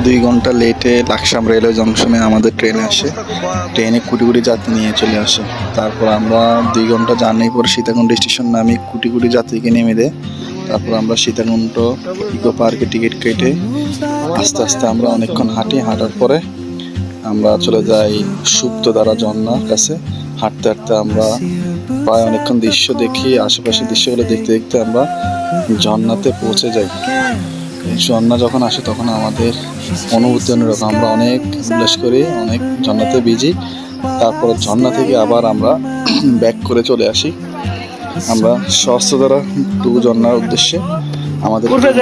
দুই ঘন্টা লেটে লাকসাম রেলওয়ে জংশনে আমাদের ট্রেন আসে। ট্রেনে কোটি কোটি যাত্রী নিয়ে চলে আসে। তারপর আমরা 2 ঘন্টা জার্নি পরে সীতাকুণ্ড স্টেশন নামে কোটি কোটি যাত্রীকে নেমে দেয়। তারপর আমরা সীতাকুণ্ড ইকো পার্কে টিকিট কেটে আস্তে আস্তে আমরা অনেকক্ষণ হাঁটার পরে আমরা চলে যাই সুপ্তধারা ঝর্ণার কাছে। হাঁটতে হাঁটতে আমরা প্রায় অনেকক্ষণ দৃশ্য দেখি, আশেপাশের দৃশ্যগুলো দেখতে দেখতে আমরা ঝর্ণাতে পৌঁছে যাই। ঝর্ণা যখন আসে তখন আমাদের অনুভূতি অন্যরকম। আমরা অনেক উল্লাস করি, অনেক ঝর্ণাতে ভিজি। তারপর ঝর্ণা থেকে আবার আমরা ব্যাক করে চলে আসি। আমরা সহস্রধারা 2 ঝর্ণার উদ্দেশ্যে আমাদের অনেক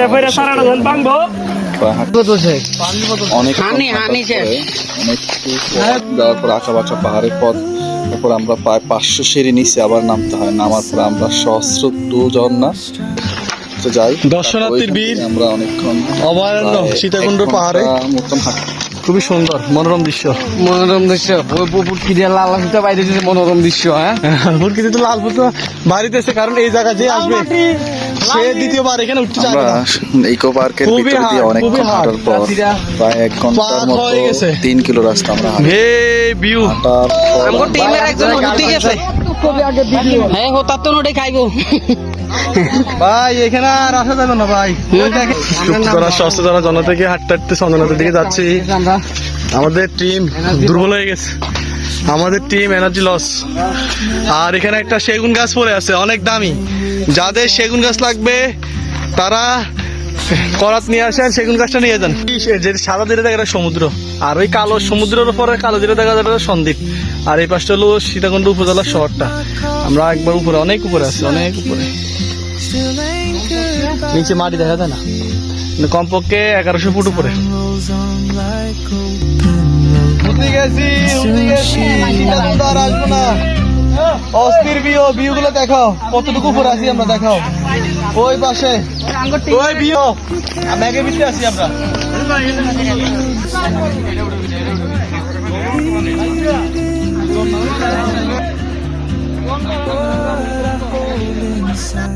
যাওয়ার পর আঁকা বাঁকা পাহাড়ের পথ। তারপর আমরা প্রায় 500 সিঁড়ি নিচে আবার নামতে হয়। নামার পর আমরা সহস্র 2 ঝর্ণা যাই। দর্শনার্থীর ভিড়, আমরা অনেকক্ষণ অভয়ারণ্য সীতাকুণ্ড পাহাড়ে মতন হাঁটি। খুবই সুন্দর মনোরম দৃশ্য। মনোরম দৃশ্য। হ্যাঁ, প্রকৃতি তো লাল ফুটো বাড়িতেছে, কারণ এই জায়গা যে আসবে সে দ্বিতীয়বার এখানে উঠতে চাইবে না। ইকো পার্কের ভিতর দিয়ে অনেকক্ষণ হাঁটার পর প্রায় 1 ঘন্টার মতো 3 কিলো রাস্তা আমরা হাঁটি। হে ভিউ, আমার টিমের একজন উঠতে গেছে। হ্যাঁ, ও তার তো নোটে খাইবো। ভাই এখানে আর আসা যাবে না ভাই। সহস্রধারা ঝর্ণা থেকে হাঁটতে হাঁটতে চন্দ্রনাথের দিকে যাচ্ছি। আমাদের টিম দুর্বল হয়ে গেছে, আমাদের টিম এনার্জি লস। আর এখানে একটা সেগুন গাছ পড়ে আছে, অনেক দামি। যাদের সেগুন গাছ লাগবে তারা করাত নিয়ে আসেন, সেগুন গাছটা নিয়ে যান। যে সাদা দিলে দেখা যায় সমুদ্র, আর ওই কালো সমুদ্রের উপরে কালো দিলে দেখা যায় সন্দ্বীপ। আর এই পাশটা হলো সীতাকুণ্ড উপজেলা শহরটা। আমরা একবার উপরে, অনেক উপরে আছি, অনেক উপরে। নিচে মাটি দেখা যায় না, কমপক্ষে 1100 ফুট উপরে। অস্থির ভিউ গুলো দেখাও, কতটুকু উপরে আছি আমরা, দেখাও ওই পাশে ওই ভিউ। ব্যাগের ভিতরে আছি আমরা।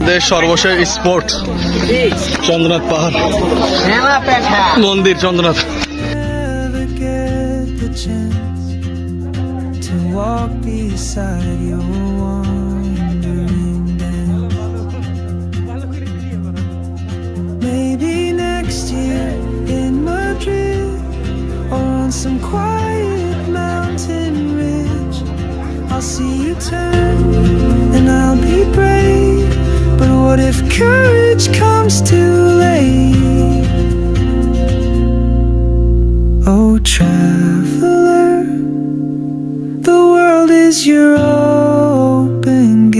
দেশ সর্বশেষ স্পোর্ট চন্দ্রনাথ পাহাড় মন্দির Chandranath. Walk beside your wandering dance. Maybe next year in Madrid or on some quiet mountain ridge, I'll see you turn and I'll be brave. But what if courage comes too late? Oh, traveler, the world is your